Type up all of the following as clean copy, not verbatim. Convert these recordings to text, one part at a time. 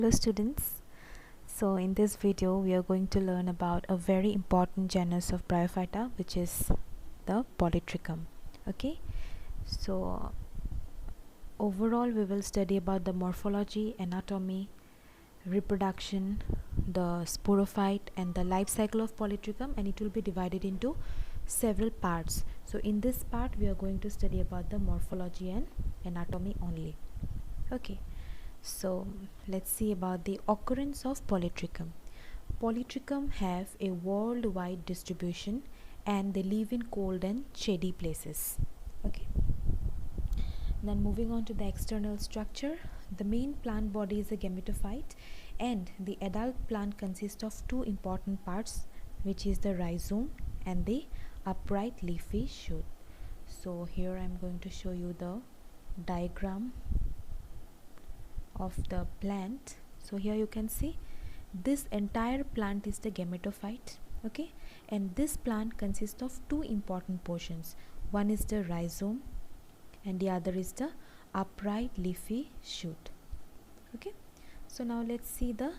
Hello students, so in this video we are going to learn about a very important genus of Bryophyta, which is the Polytrichum. Okay, so overall we will study about the morphology, anatomy, reproduction, the sporophyte and the life cycle of Polytrichum, and it will be divided into several parts. So in this part we are going to study about the morphology and anatomy only. Okay, so let's see about the occurrence of Polytrichum. Polytrichum have a worldwide distribution and they live in cold and shady places. Okay. Then moving on to the external structure, the main plant body is a gametophyte and the adult plant consists of two important parts, which is the rhizome and the upright leafy shoot. So here I am going to show you the diagram of the plant. So here you can see this entire plant is the gametophyte. Okay, and this plant consists of two important portions. One is the rhizome and the other is the upright leafy shoot. Okay, so now let's see the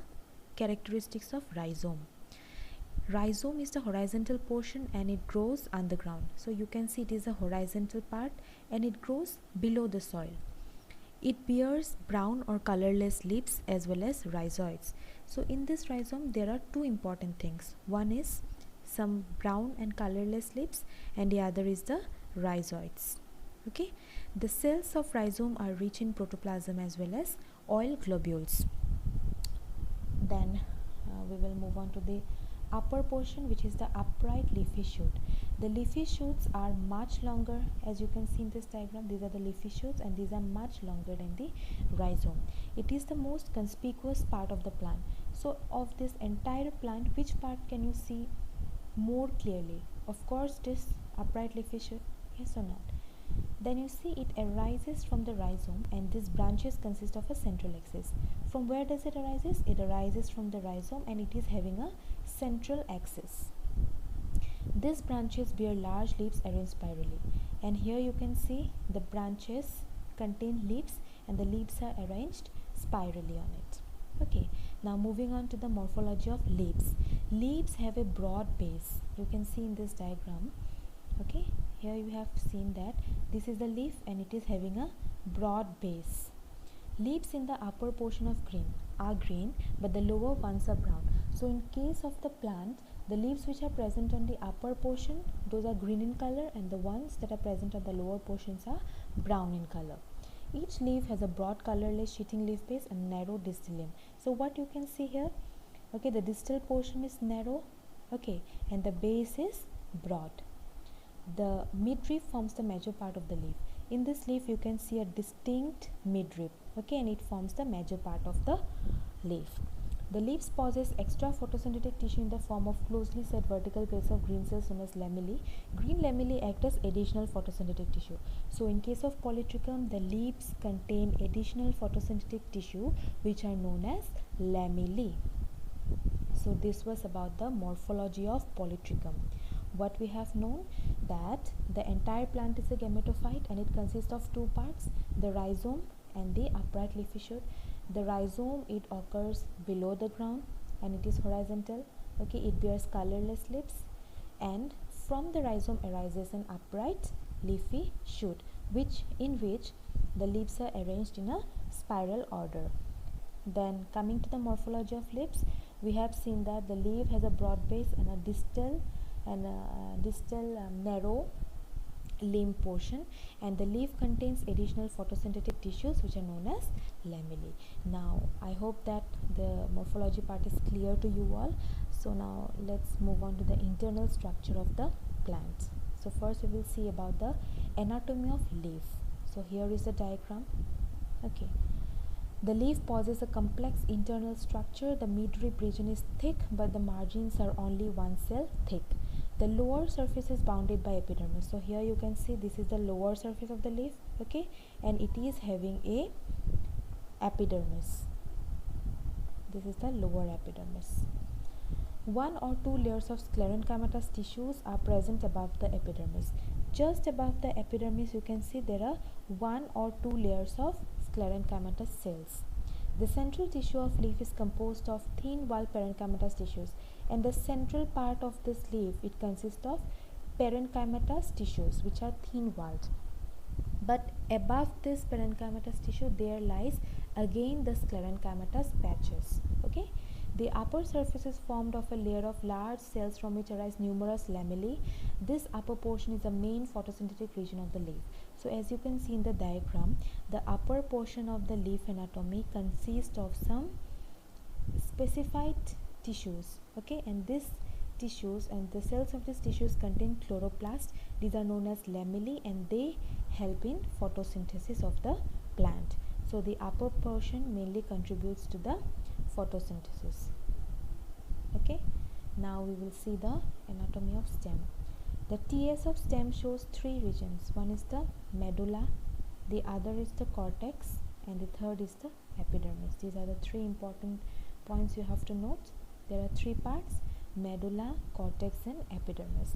characteristics of rhizome. Rhizome is the horizontal portion and it grows underground. So you can see it is a horizontal part and it grows below the soil. It bears brown or colorless leaves as well as rhizoids. So in this rhizome there are two important things. One is some brown and colorless leaves and the other is the rhizoids. Okay, the cells of rhizome are rich in protoplasm as well as oil globules. Then we will move on to the upper portion, which is the upright leafy shoot. The leafy shoots are much longer, as you can see in this diagram. These are the leafy shoots and these are much longer than the rhizome. It is the most conspicuous part of the plant. So of this entire plant, which part can you see more clearly? Of course this upright leafy shoot, yes or not? Then you see it arises from the rhizome and these branches consist of a central axis. From where does it arises? It arises from the rhizome and it is having a central axis. These branches bear large leaves arranged spirally, and here you can see the branches contain leaves and the leaves are arranged spirally on it. Okay, now moving on to the morphology of leaves. Leaves have a broad base. You can see in this diagram. Okay, here you have seen that this is the leaf and it is having a broad base. Leaves in the upper portion of green are green, but the lower ones are brown. So in case of the plant, the leaves which are present on the upper portion, those are green in color, and the ones that are present on the lower portions are brown in color. Each leaf has a broad colorless sheeting leaf base and narrow distal limb. So what you can see here, okay, the distal portion is narrow, okay, and the base is broad. The midrib forms the major part of the leaf. In this leaf you can see a distinct midrib, okay, and it forms the major part of the leaf. The leaves possess extra photosynthetic tissue in the form of closely set vertical plates of green cells known as lamellae. Green lamellae act as additional photosynthetic tissue. So in case of Polytrichum, the leaves contain additional photosynthetic tissue which are known as lamellae. So this was about the morphology of Polytrichum. What we have known, that the entire plant is a gametophyte and it consists of two parts, the rhizome and the upright leafy shoot. The rhizome, it occurs below the ground and it is horizontal. Okay, it bears colorless leaves, and from the rhizome arises an upright leafy shoot, in which the leaves are arranged in a spiral order. Then coming to the morphology of leaves, we have seen that the leaf has a broad base and a distal narrow limb portion, and the leaf contains additional photosynthetic tissues which are known as lamellae. Now I hope that the morphology part is clear to you all. So now let's move on to the internal structure of the plant. So first we will see about the anatomy of leaf. So here is the diagram. Okay, the leaf possesses a complex internal structure. The midrib region is thick, but the margins are only one cell thick. The lower surface is bounded by epidermis. So here you can see this is the lower surface of the leaf, okay, and it is having a epidermis. This is the lower epidermis. One or two layers of sclerenchymatous tissues are present above the epidermis. Just above the epidermis you can see there are one or two layers of sclerenchymatous cells. The central tissue of leaf is composed of thin walled parenchymatous tissues, and the central part of this leaf, it consists of parenchymatous tissues which are thin walled. But above this parenchymatous tissue there lies again the sclerenchymatous patches. Okay, the upper surface is formed of a layer of large cells from which arise numerous lamellae. This upper portion is the main photosynthetic region of the leaf. So as you can see in the diagram, the upper portion of the leaf anatomy consists of some specified tissues. Okay, and this tissues and the cells of these tissues contain chloroplast. These are known as lamellae, and they help in photosynthesis of the plant. So the upper portion mainly contributes to the photosynthesis. Okay, now we will see the anatomy of stem. The TS of stem shows three regions. One is the medulla, the other is the cortex, and the third is the epidermis. These are the three important points you have to note. There are three parts: medulla, cortex, and epidermis.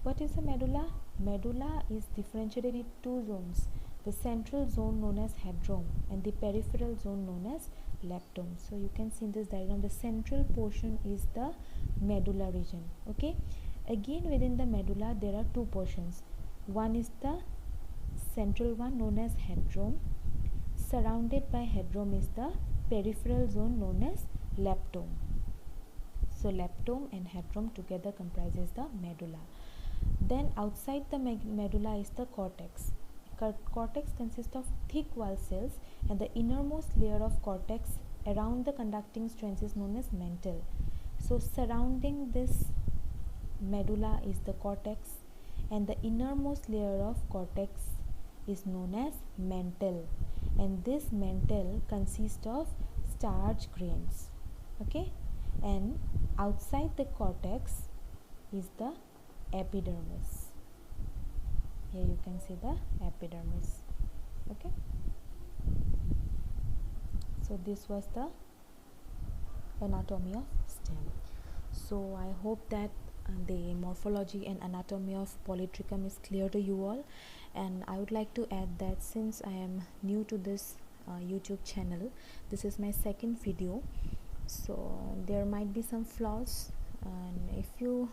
What is the medulla? Medulla is differentiated into two zones: the central zone known as hedrome and the peripheral zone known as leptome. So you can see in this diagram the central portion is the medulla region. Okay, again within the medulla there are two portions. One is the central one known as hedrome. Surrounded by hedrome is the peripheral zone known as leptome. So leptome and hedrome together comprises the medulla. Then outside the medulla is the cortex. Cortex consists of thick wall cells, and the innermost layer of cortex around the conducting strands is known as mantle. So surrounding this medulla is the cortex, and the innermost layer of cortex is known as mantle, and this mantle consists of starch grains. Okay, and outside the cortex is the epidermis. Here you can see the epidermis. Okay, so this was the anatomy of stem. So I hope that the morphology and anatomy of polytrichum is clear to you all, and I would like to add that since I am new to this YouTube channel, this is my second video, so there might be some flaws, and if you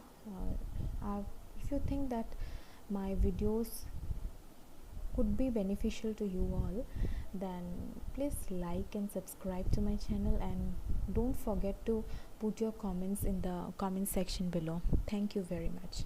think that my videos could be beneficial to you all, then please like and subscribe to my channel, and don't forget to put your comments in the comment section below. Thank you very much.